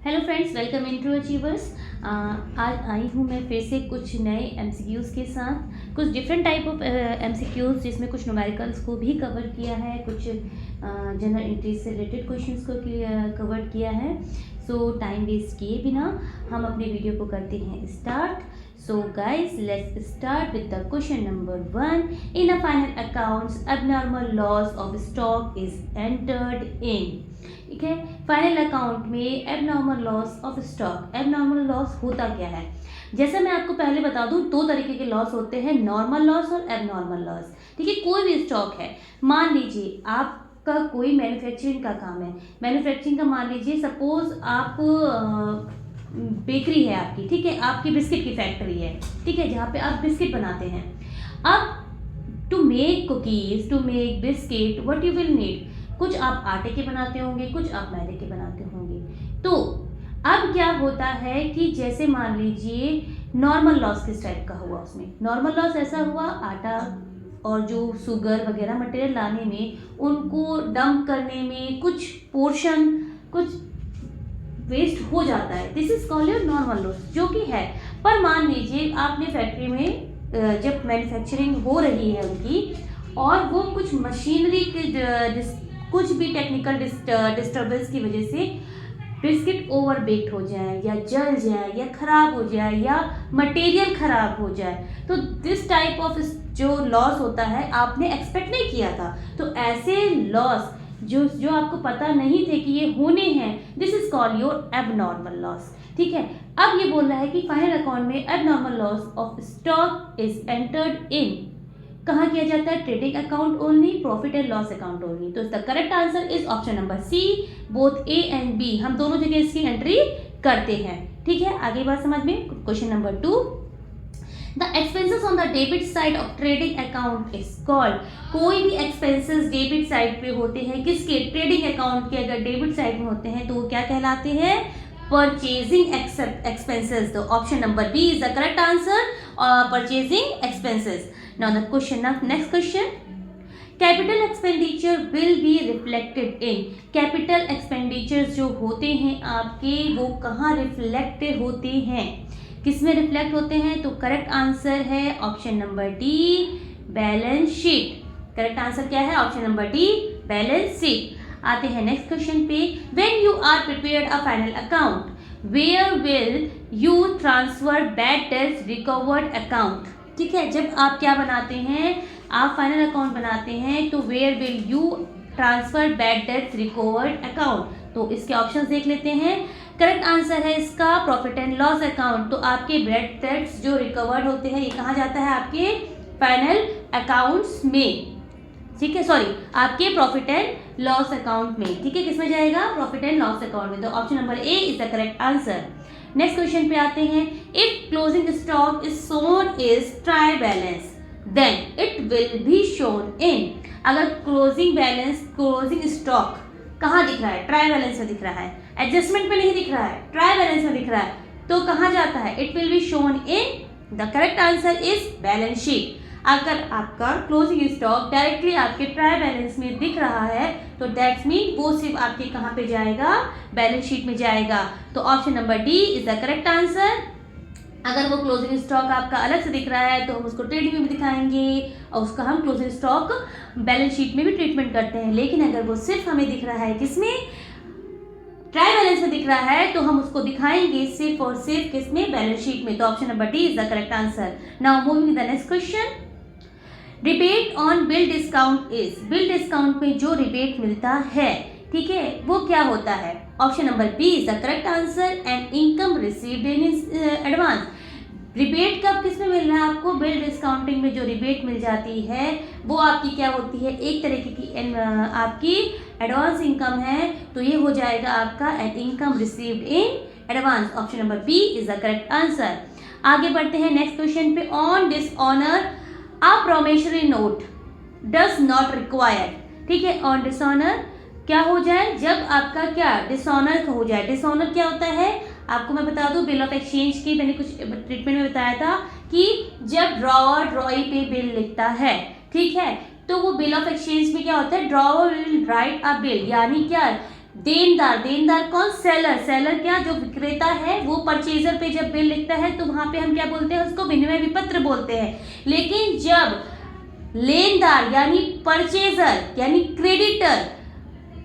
Hello friends, welcome in to Achievers. आज आई हूँ मैं फिर से कुछ नए एमसीक्यूज़ के साथ, कुछ डिफरेंट टाइप ऑफ एमसीक्यूज़ जिसमें कुछ न्यूमेरिकल्स को भी कवर किया है, कुछ जनरल इंटरेस्ट से रिलेटेड क्वेश्चंस को कवर किया है। सो टाइम वेस्ट किए बिना हम अपने वीडियो को करते हैं start. So guys, let's start with the question number 1. In a final accounts, abnormal loss of stock is entered in. ठीक है, फाइनल अकाउंट में abnormal loss of stock. Abnormal loss होता क्या है? जैसे मैं आपको पहले बता दूं, दो तरीके के लॉस होते हैं, नॉर्मल लॉस और एबनॉर्मल लॉस। ठीक है, कोई भी स्टॉक है, मान लीजिए आपका कोई मैन्युफैक्चरिंग का काम है, मैन्युफैक्चरिंग का मान लीजिए सपोज आप बेकरी है आपकी, ठीक है, आपकी बिस्किट की फैक्ट्री है, ठीक है, जहाँ पे आप बिस्किट बनाते हैं। अब to make cookies, to make biscuit, what you will need, कुछ आप आटे के बनाते होंगे, कुछ आप मैदे के बनाते होंगे। तो अब क्या होता है कि जैसे मान लीजिए नॉर्मल लॉस किस टाइप का हुआ, उसमें नॉर्मल लॉस ऐसा हुआ, आटा और जो शुगर वगैरह मटेरियल लाने में, उनको डंप करने में कुछ पोर्शन कुछ वेस्ट हो जाता है, this is called your normal loss, जो कि है। पर मान लीजिए आपने फैक्ट्री में जब मैन्युफैक्चरिंग हो रही है उनकी, और वो कुछ मशीनरी के कुछ भी टेक्निकल डिस्टर्बेंस की वजह से बिस्किट ओवर बेक्ड हो जाए, या जल जाए, या खराब हो जाए, या मटेरियल खराब हो जाए, तो दिस टाइप ऑफ जो लॉस होता है आपने एक्सपेक्ट नहीं किया था। तो ऐसे लॉस जो आपको पता नहीं थे कि ये होने हैं, this is called your abnormal loss. ठीक है, अब ये बोल रहा है कि फाइनल अकाउंट में abnormal loss of stock is entered in, कहाँ किया जाता है? Trading account only, profit and loss account only. तो the correct answer is option number C, both A and B, हम दोनों जगह इसकी एंट्री करते हैं। ठीक है, आगे बात समझ में। Question number 2, the expenses on the debit side of trading account is called. कोई भी एक्सपेंसेस डेबिट साइड पे होते हैं, किसके? ट्रेडिंग अकाउंट के अगर डेबिट साइड में होते हैं तो वो क्या कहलाते हैं? Purchasing expenses. तो option number B is the correct answer, purchasing expenses. Now the question, next question, capital expenditure will be reflected in. Capital expenditures जो होते हैं आपके, वो कहाँ रिफ्लेक्टेड होते हैं, किस में रिफ्लेक्ट होते हैं? तो करेक्ट आंसर है option number D, balance sheet. Correct answer क्या है? Option number D, balance sheet. आते हैं नेक्स्ट क्वेश्चन पे, when you are prepared a final account, where will you transfer bad debts recovered account. ठीक है, जब आप क्या बनाते हैं, आप फाइनल अकाउंट बनाते हैं, तो where will you transfer bad debts recovered account. तो इसके ऑप्शंस देख लेते हैं। करेक्ट आंसर है इसका प्रॉफिट एंड लॉस अकाउंट। तो आपके बैड डेट्स जो रिकवर्ड होते हैं, ये कहाँ जाता है? आपके फाइनल अकाउंट्स में। ठीक है, सॉरी, आपके प्रॉफिट एंड लॉस अकाउंट में। ठीक है, किसमें जाएगा? प्रॉफिट एंड लॉस अकाउंट में। तो option number A is the correct answer. Next question पे आते हैं, if closing stock is shown is trial balance, then it will be shown in. अगर क्लोजिंग स्टॉक कहाँ दिख रहा है? ट्राई बैलेंस में दिख रहा है, एडजस्टमेंट में नहीं दिख रहा है, ट्राई बैलेंस में दिख रहा है, तो कहाँ जाता है? It will be shown in. The correct answer is balance sheet. अगर आपका क्लोजिंग स्टॉक डायरेक्टली आपके ट्राई बैलेंस में दिख रहा है, तो दैट्स मीन वो सिर्फ आपके कहाँ पे जाएगा? बैलेंस शीट में जाएगा। तो option number D is the correct answer. अगर वो क्लोजिंग स्टॉक आपका अलग से दिख रहा है, तो हम उसको ट्रेडिंग में भी दिखाएंगे, और उसका हम क्लोजिंग स्टॉक बैलेंस शीट में भी ट्रीटमेंट करते हैं। लेकिन अगर वो सिर्फ हमें दिख रहा है किसमें? ट्राई बैलेंस में दिख रहा है, तो हम उसको दिखाएंगे सिर्फ और सिर्फ किसमें? बैलेंस शीट में। तो option number D is the correct answer. Now moving the next question, rebate on bill discount is. Bill discount में जो रिबेट मिलता है, ठीक है, वो क्या होता है? Option number B is the correct answer, and income received in advance. Rebate कब किस में मिल रहा है आपको? बिल डिस्काउंटिंग में जो रिबेट मिल जाती है, वो आपकी क्या होती है? एक तरीके की आपकी एडवांस इनकम है, तो ये हो जाएगा आपका income received in advance. Option number B is the correct answer. आगे बढ़ते हैं नेक्स्ट क्वेश्चन पे, on dishonour a promissory note does not required. ठीक है, ऑन डिसऑनर क्या हो जाए? जब आपका क्या डिसऑनर हो जाए। डिसऑनर क्या होता है? आपको मैं बता दूं, बिल ऑफ एक्सचेंज की मैंने कुछ ट्रीटमेंट में बताया था कि जब ड्रॉवर ड्रॉई पे बिल लिखता है, ठीक है, तो वो बिल ऑफ एक्सचेंज में क्या होता है? Drawer will write a bill, यानी क्या? देनदार, देनदार कौन? सेलर। सेलर क्या? जो विक्रेता है, वो परचेजर पे जब बिल लिखता है तो वहां पे हम क्या बोलते हैं? उसको विनिमय विपत्र बोलते हैं। लेकिन जब लेनदार यानी परचेजर यानी क्रेडिटर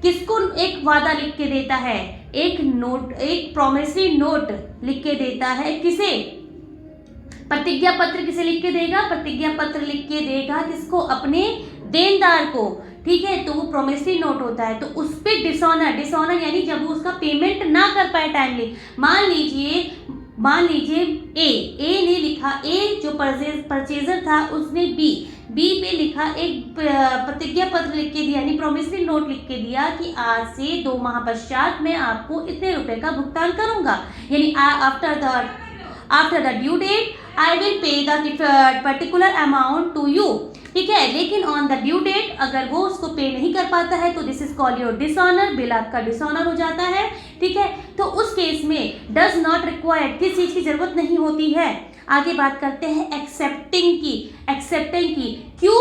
किसको एक वादा लिख के देता है, एक नोट, एक प्रोमिसरी नोट लिख के देता है, किसे? प्रतिज्ञा पत्र किसे लिख के देगा? प्रतिज्ञा पत्र लिख के देगा किसको? अपने देनदार को, ठीक है। तो वो प्रोमिसरी नोट होता है। तो उस पे डिसऑनर, डिसऑनर यानी जब वो उसका पेमेंट ना कर पाए टाइमली। मान लीजिए ए ने लिखा, ए जो परचेजर था उसने बी पे लिखा एक प्रतिज्ञा पत्र लिख के दिया, यानी प्रोमिसरी नोट लिख के दिया कि आज से 2 माह पश्चात मैं आपको इतने रुपए का भुगतान करूंगा, यानी after the due date I will pay the particular amount to you, ठीक है। लेकिन ऑन द ड्यू डेट अगर वो उसको पे नहीं कर पाता है तो this is called your dishonour, bill आपका डिसऑनर हो जाता है, ठीक है। तो उस केस में डज नॉट रिक्वायर्ड, किस चीज की जरूरत नहीं होती है? आगे बात करते हैं एक्सेप्टिंग की। एक्सेप्टिंग की क्यों?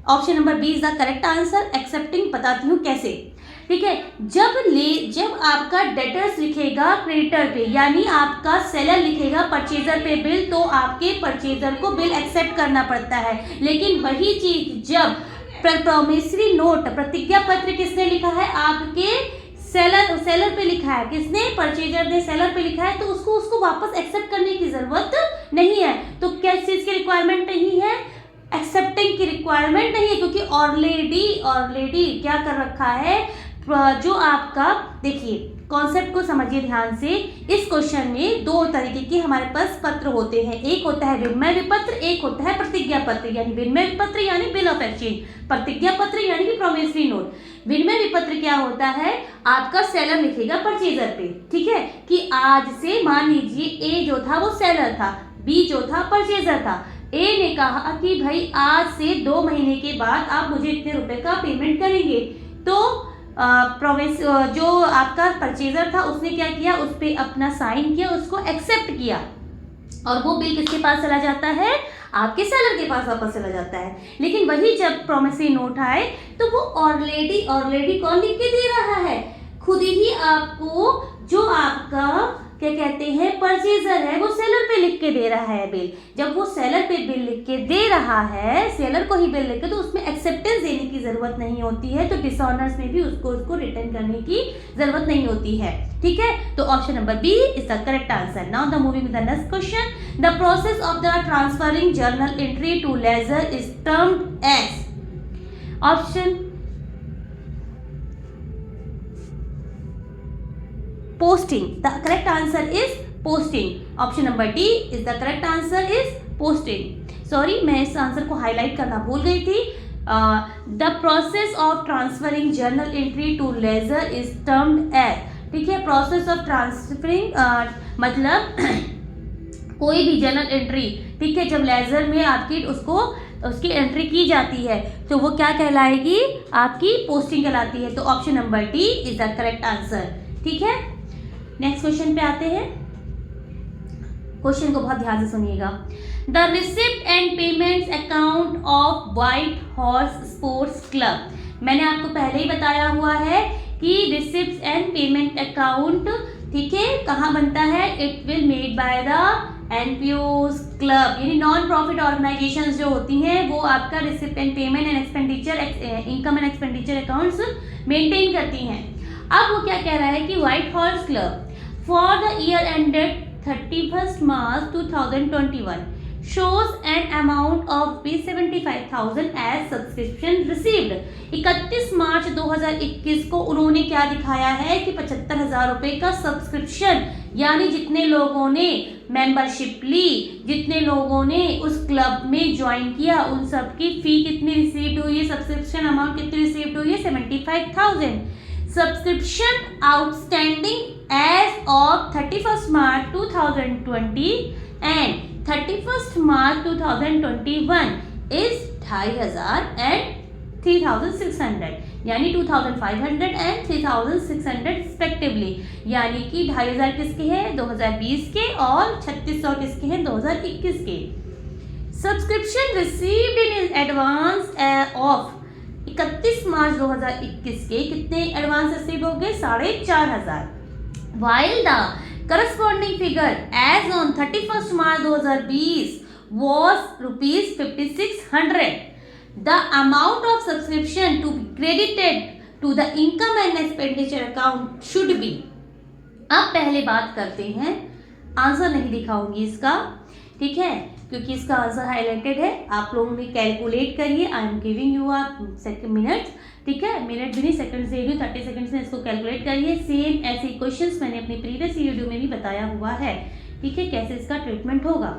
Option number B is the correct answer. Accepting बताती हूँ कैसे, ठीक है। जब आपका डेटर्स लिखेगा क्रेडिटर पे, यानी आपका सेलर लिखेगा परचेजर पे बिल, तो आपके परचेजर को बिल एक्सेप्ट करना पड़ता है। लेकिन वही चीज जब प्रोमिसरी नोट, प्रतिज्ञा पत्र किसने लिखा है? आपके सेलर पे लिखा है। किसने? परचेजर ने सेलर पे लिखा है, तो उसको वापस एक्सेप्ट करने की जरूरत नहीं है। तो किस चीज की रिक्वायरमेंट नहीं है? एक्सेप्टिंग की रिक्वायरमेंट नहीं है, क्योंकि ऑलरेडी क्या कर रखा है? जो आपका, देखिए कॉन्सेप्ट को समझिए ध्यान से। इस क्वेश्चन में 2 तरीके के हमारे पास पत्र होते हैं, एक होता है विनिमय विपत्र, एक होता है प्रतिज्ञा पत्र। यानी विनिमय विपत्र यानी बिल ऑफ एक्सचेंज, प्रतिज्ञा पत्र यानी कि प्रोमिसरी नोट। विनिमय विपत्र क्या होता है? आपका सेलर लिखेगा परचेजर पे, ठीक है, कि आज से, मान लीजिए ए जो था वो सेलर था, बी जो था परचेजर था। ए ने कहा कि भाई आज से 2 महीने के बाद आप मुझे इतने रुपए का पेमेंट करेंगे। तो जो आपका परचेजर था उसने क्या किया? उस पर अपना साइन किया, उसको एक्सेप्ट किया, और वो बिल किसके पास चला जाता है? आपके सेलर के पास वापस चला जाता है। लेकिन वही जब प्रोमिसरी नोट आए तो वो ऑलरेडी कौन लिख के दे रहा है? खुद ही आपको, जो आपका क्या कहते हैं परचेजर है, वो सेलर पे लिख के दे रहा है बिल। जब वो सेलर पे बिल लिख के दे रहा है, सेलर को ही बिल लिख के, तो उसमें एक्सेप्टेंस देने की जरूरत नहीं होती है। तो डिसऑनर्स में भी उसको रिटर्न करने की जरूरत नहीं होती है, ठीक है। तो option number B is the correct answer. Now the moving the next question, the process of the transferring journal entry to ledger is termed as. Option posting, the correct answer is posting. Option number D is the correct answer is posting. Sorry, मैं इस answer को highlight करना भूल गई थी। The process of transferring journal entry to ledger is termed as, ठीक है। Process of transferring मतलब कोई भी जर्नल एंट्री, ठीक है, जब लेजर में आपकी उसकी एंट्री की जाती है तो वो क्या कहलाएगी? आपकी पोस्टिंग कहलाती है। तो option number D is the correct answer, ठीक है। नेक्स्ट क्वेश्चन पे आते हैं। क्वेश्चन को बहुत ध्यान से सुनिएगा। The receipt and payments account of white horse sports club, मैंने आपको पहले ही बताया हुआ है कि रिसिप्ट एंड पेमेंट अकाउंट, ठीक है, कहाँ बनता है? It will made by the NPOs club, यानी नॉन प्रॉफिट ऑर्गेनाइजेशंस जो होती हैं वो आपका receipt and payment and expenditure, income and expenditure accounts maintain करती हैं। अब वो क्या कह रहा है कि white horse club for the year ended 31 March 2021 shows an amount of 75,000 as subscription received। 31 March 2021 को उन्होंने क्या दिखाया है कि 75,000 रुपए का सब्सक्रिप्शन, यानी जितने लोगों ने मेंबरशिप ली, जितने लोगों ने उस क्लब में ज्वाइन किया, उन सब की फी कितनी रिसीव्ड हुई है? सब्सक्रिप्शन अमाउंट कितनी रिसीव्ड हुई है? 75,000। Subscription outstanding as of 31st March 2020 and 31st March 2021 is 2,500 and 3,600, यानी 2,500 and 3,600 रिस्पेक्टिवली। यानी कि 2,500 किसके हैं? 2020 के, और 3,600 किसके हैं? 2021 के। Subscription received in advance of 31 March 2021 के कितने एडवांस रिसीव हो गए? 4,500। While the corresponding figure as on 31st March 2020 was rupees 5,600. The amount of subscription to be credited to the income and expenditure account should be. अब पहले बात करते हैं, answer नहीं दिखाऊंगी इसका, ठीक है, क्योंकि इसका आंसर हाईलाइटेड है। आप लोगों ने कैलकुलेट करिए। आई am giving you a minute, ठीक है, मिनट भी नहीं, सेकंड से भी 30 सेकंड्स में इसको कैलकुलेट करिए। सेम ऐसे क्वेश्चंस मैंने अपने प्रीवियस वीडियो में भी बताया हुआ है, ठीक है, कैसे इसका ट्रीटमेंट होगा।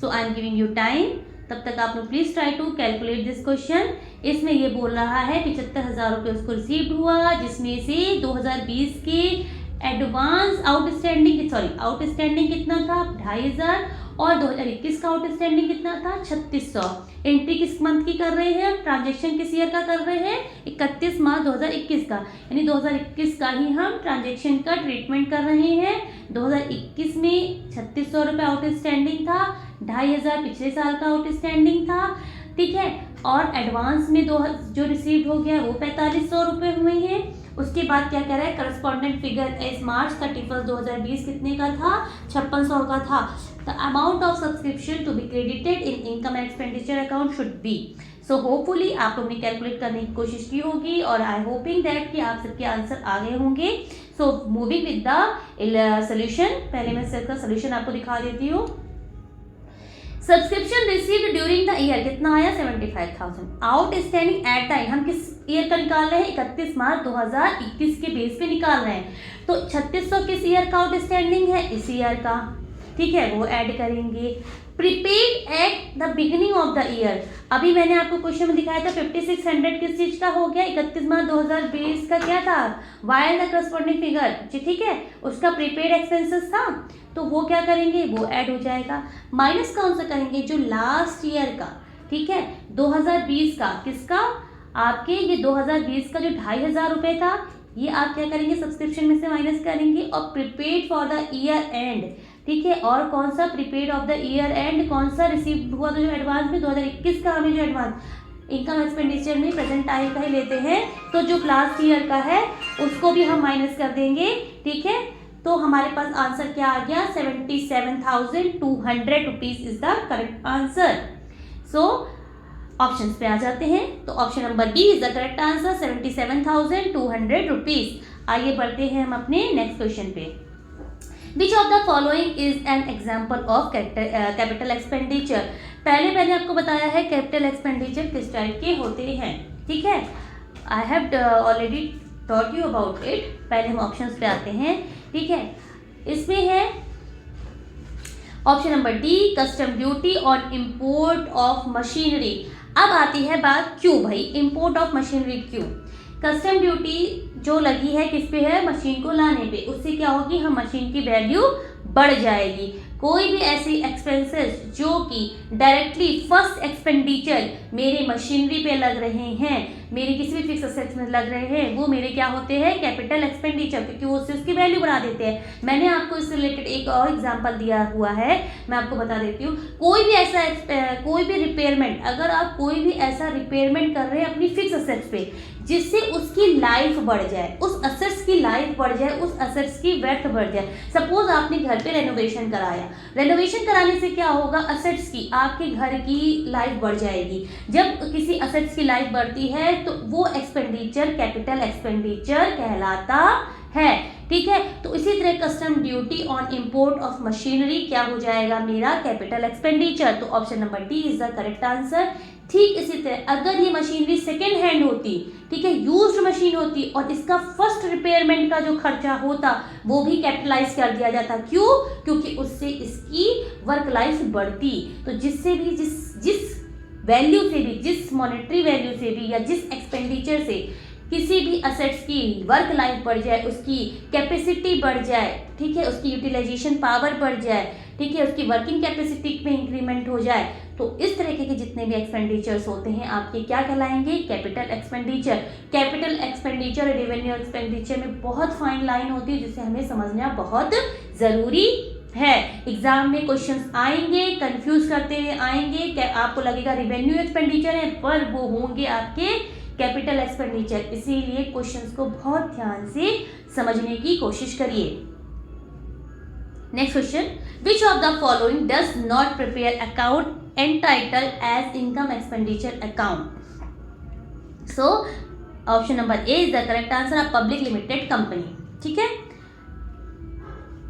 So I am giving you time, तब तक आप लोग please try to calculate this question. इसमें ये बोल रहा है 75,000 रुपये उसको रिसीव हुआ, जिसमें से 2020 के एडवांस आउटस्टैंडिंग कितना था? 2,500, और 2021 का आउटस्टैंडिंग कितना था? 3,600। एंट्री किस मंथ की कर रहे हैं? ट्रांजैक्शन किस ईयर का कर रहे हैं? 31 मार्च 2021 का, यानी 2021 का ही हम ट्रांजैक्शन का ट्रीटमेंट कर रहे हैं। 2021 में 3,600 रुपये आउटस्टैंडिंग था, 2,500 पिछले साल का आउटस्टैंडिंग था, ठीक है, और एडवांस में जो रिसीव हो गया वो 4,500 रुपये हुए हैं। उसके बाद क्या कह रहा है? करस्पॉन्डेंट फिगर एज मार्च 31 2020 कितने का था? 5,600 का था। The amount of subscription to be credited in income and expenditure account should be. So hopefully आप लोग ने कैलकुलेट करने की कोशिश की होगी, और आई होपिंग दैट कि आप सबके आंसर आ गए होंगे। So moving with the solution, पहले मैं इसका सोल्यूशन आपको दिखा देती हूँ। Subscription received during the year कितना आया? 75,000। आउटस्टैंडिंग एट टाइम, हम किस ईयर का निकाल रहे हैं? 31 मार्च 2021 के बेस पे निकाल रहे हैं। तो 3,600 किस ईयर का आउटस्टैंडिंग है? इस ईयर का, ठीक है, वो ऐड करेंगे। Prepaid at the beginning of the year, अभी मैंने आपको क्वेश्चन में दिखाया था 5,600 किस चीज का हो गया? 31 मार्च 2020 का क्या था? वाइल द करस्पॉन्डिंग फिगर, ठीक है, उसका प्रीपेड एक्सपेंसेस था, तो वो क्या करेंगे? वो ऐड हो जाएगा। माइनस कौन सा करेंगे? जो लास्ट ईयर का, ठीक है, 2020 का, किसका? आपके ये 2020 का जो 2,500 रुपये था, ये आप क्या करेंगे? सब्सक्रिप्शन में से माइनस करेंगे। और prepaid for the year and, ठीक है, और कौन सा prepaid of the year and, कौन सा रिसीव हुआ था जो एडवांस में? 2021 का हमें जो एडवांस इनकम एक्सपेंडिचर में प्रेजेंट टाइम का ही लेते हैं, तो जो लास्ट ईयर का है उसको भी हम माइनस कर देंगे, ठीक है। तो हमारे पास आंसर क्या आ गया? 77,200 rupees is the correct answer. So options पे आ जाते हैं, तो option number B is the correct answer, 77,200 rupees. आइए बढ़ते हैं हम अपने नेक्स्ट क्वेश्चन पे। Which of the following is an example of capital expenditure? पहले मैंने आपको बताया है कैपिटल एक्सपेंडिचर किस टाइप के होते हैं, ठीक है, I have already taught you about it. पहले हम ऑप्शंस पे आते हैं, ठीक है, इसमें है option number D, custom duty on import of machinery. अब आती है बात, क्यों भाई इंपोर्ट ऑफ मशीनरी क्यों? कस्टम ड्यूटी जो लगी है किस पे है? मशीन को लाने पे। उससे क्या होगी? हम मशीन की वैल्यू बढ़ जाएगी। कोई भी ऐसी एक्सपेंसेस जो कि डायरेक्टली फर्स्ट एक्सपेंडिचर मेरे मशीनरी पे लग रहे हैं, मेरे किसी भी फिक्स असेट्स में लग रहे हैं, वो मेरे क्या होते हैं? कैपिटल एक्सपेंडिचर, क्योंकि वो उससे उसकी वैल्यू बढ़ा देते हैं। मैंने आपको इससे रिलेटेड एक और एग्जांपल दिया हुआ है, मैं आपको बता देती हूँ। कोई भी रिपेयरमेंट, अगर आप कोई भी ऐसा रिपेयरमेंट कर रहे हैं अपनी फिक्स असेट्स पे जिससे उसकी लाइफ बढ़ जाए, उस असेट्स की लाइफ बढ़ जाए, उस असेट्स की वर्थ बढ़ जाए। सपोज आपने घर पे रेनोवेशन कराया, रेनोवेशन कराने से क्या होगा? असेट्स की, आपके घर की लाइफ बढ़ जाएगी। जब किसी असेट्स की लाइफ बढ़ती है तो वो एक्सपेंडिचर कैपिटल एक्सपेंडिचर कहलाता है, ठीक है। तो इसी तरह custom duty on import of machinery क्या हो जाएगा? मेरा कैपिटल एक्सपेंडिचर। तो option number D is the correct answer. ठीक इसी तरह अगर ये मशीनरी सेकेंड हैंड होती, ठीक है, यूज्ड मशीन होती, और इसका फर्स्ट रिपेयरमेंट का जो खर्चा होता वो भी कैपिटलाइज कर दिया जाता। क्यों? क्योंकि उससे इसकी वर्क लाइफ बढ़ती। तो जिससे भी जिस वैल्यू से भी, जिस मॉनेटरी वैल्यू से भी, या जिस एक्सपेंडिचर से किसी भी असेट्स की वर्क लाइफ बढ़ जाए, उसकी कैपेसिटी बढ़ जाए, ठीक है, उसकी यूटिलाइजेशन पावर बढ़ जाए, ठीक है, उसकी वर्किंग कैपेसिटी में इंक्रीमेंट हो जाए, तो इस तरीके के जितने भी एक्सपेंडिचर्स होते हैं आपके क्या कहलाएंगे? Capital expenditure. कैपिटल एक्सपेंडिचर और रेवेन्यू एक्सपेंडिचर में बहुत फाइन लाइन होती है, जिसे हमें समझना बहुत ज़रूरी है। एग्जाम में क्वेश्चंस आएंगे, कंफ्यूज करते हुए आएंगे, आपको लगेगा रेवेन्यू एक्सपेंडिचर है, पर वो होंगे आपके कैपिटल एक्सपेंडिचर, इसीलिए क्वेश्चंस को बहुत ध्यान से समझने की कोशिश करिए। Next question, which of the following does not prepare account entitle as income expenditure account. So option number A is the correct answer, a public limited company. ठीक है।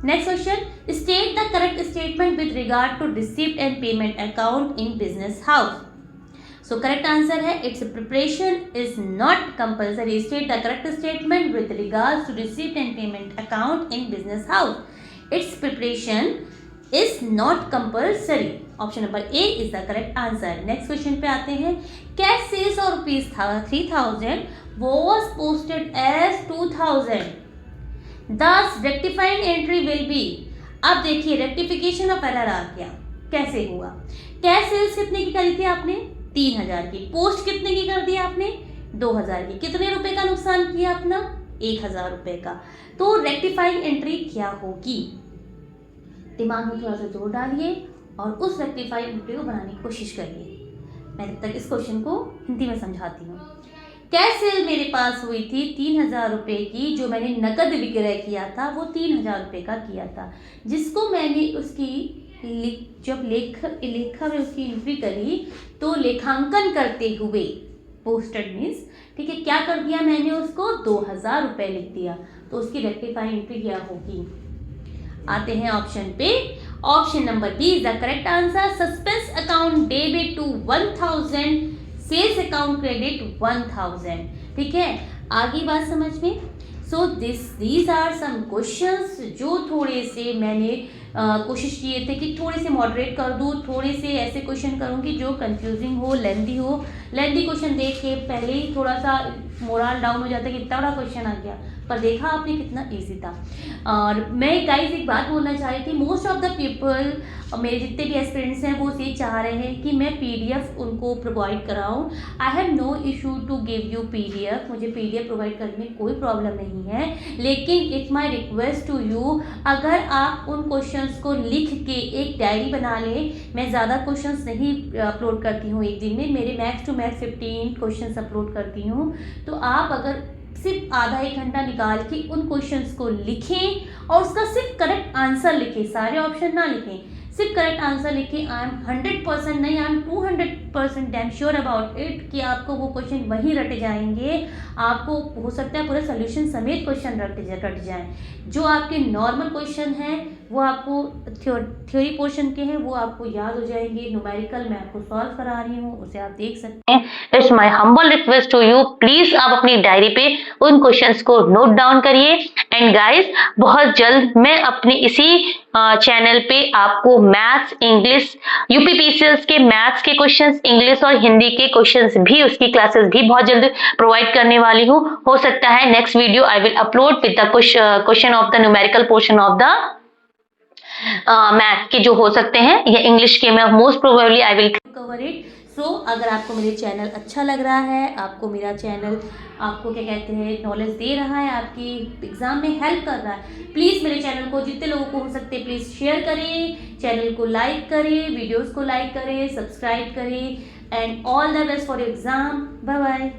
Next question, state the correct statement with regard to receipt and payment account in business house. So correct answer है its preparation is not compulsory. State the correct statement with regard to receipt and payment account in business house. It's preparation is not compulsory. Option number A is the correct answer. Next question पे आते हैं, cash sales और rupees 3000 was posted as 2000, thus rectifying entry will be। अब देखिए rectification of error आ गया, कैसे हुआ। Cash sales कितने की करी थी आपने, 3000 की। पोस्ट कितने की कर दी आपने, 2000 की। कितने रुपए का नुकसान किया अपना, 1000 रुपए का। तो रेक्टिफाइंग एंट्री क्या होगी, दिमाग में थोड़ा सा जोर डालिए और उस रेक्टिफाइंग एंट्री को बनाने की कोशिश करिए। मैं तब तक इस क्वेश्चन को हिंदी में समझाती हूँ। कैश सेल मेरे पास हुई थी 3000 रुपये की, जो मैंने नकद विक्रय किया था वो 3000 रुपये का किया था, जिसको मैंने उसकी जब लेखा में उसकी एंट्री करी तो लेखांकन करते हुए पोस्टेड मीन्स, ठीक है, क्या कर दिया मैंने उसको 2000 रुपये लिख दिया, तो उसकी रेक्टिफाइंग एंट्री क्या होगी। आते हैं ऑप्शन पे। Option number B is the correct answer, suspense account debit to 1000, sales account credit 1000। ठीक है, आगे बात समझ में। So these are some questions जो थोड़े से मैंने कोशिश किए थे कि थोड़े से मॉडरेट कर दूँ, थोड़े से ऐसे क्वेश्चन करूँगी जो कंफ्यूजिंग हो, लेंदी हो। लेंदी क्वेश्चन देख के पहले ही थोड़ा सा मोरल डाउन हो जाता है कि इतना बड़ा क्वेश्चन आ गया, पर देखा आपने कितना इजी था। और मैं गाइस एक बात बोलना चाह रही थी, मोस्ट ऑफ द पीपल, मेरे जितने भी एस्पिरेंट्स हैं वो ये चाह रहे हैं कि मैं पीडीएफ उनको प्रोवाइड कराऊं। I have no issue to give you PDF, मुझे पीडीएफ प्रोवाइड करने में कोई प्रॉब्लम नहीं है, लेकिन it's my request to you, अगर आप उन क्वेश्चंस को लिख के एक डायरी बना लें। मैं ज़्यादा क्वेश्चंस नहीं अपलोड करती हूँ एक दिन में, मेरे max to max 15 questions upload करती हूँ। तो आप अगर सिर्फ आधा एक घंटा निकाल के उन क्वेश्चंस को लिखें और उसका सिर्फ करेक्ट आंसर लिखें, सारे ऑप्शन ना लिखें, सिर्फ करेक्ट आंसर लिखें। आई एम 100% नहीं, I am 200% damn sure about it कि आपको वो क्वेश्चन वहीं रट जाएंगे। आपको हो सकता है पूरे सोल्यूशन समेत क्वेश्चन रट जाएं। जो आपके नॉर्मल क्वेश्चन हैं वो आपको थ्योरी पोर्शन के हैं, वो आपको याद हो जाएंगे। न्यूमेरिकल मैं आपको सॉल्व करा रही हूँ, उसे आप देख सकते हैं। It's my humble request to you, please आप अपनी डायरी पे उन क्वेश्चंस को नोट डाउन करिए। एंड गाइस, बहुत जल्द मैं अपने इसी चैनल पे आपको मैथ्स, इंग्लिश, यूपीपीसीएस के मैथ्स के क्वेश्चंस, इंग्लिश और हिंदी के क्वेश्चंस भी, उसकी क्लासेस भी बहुत जल्द प्रोवाइड करने वाली हूँ। हो सकता है next video I will upload with the question of the numerical portion of the math के जो हो सकते हैं, या इंग्लिश के मैं most probably I will cover it. So अगर आपको मेरे चैनल अच्छा लग रहा है, आपको मेरा चैनल आपको क्या कहते हैं नॉलेज दे रहा है, आपकी एग्जाम में हेल्प कर रहा है, प्लीज़ मेरे चैनल को जितने लोगों को हो सकते हैं प्लीज़ शेयर करें, चैनल को लाइक करें, वीडियोस को लाइक करें, सब्सक्राइब करें। And all the best for exam. Bye bye.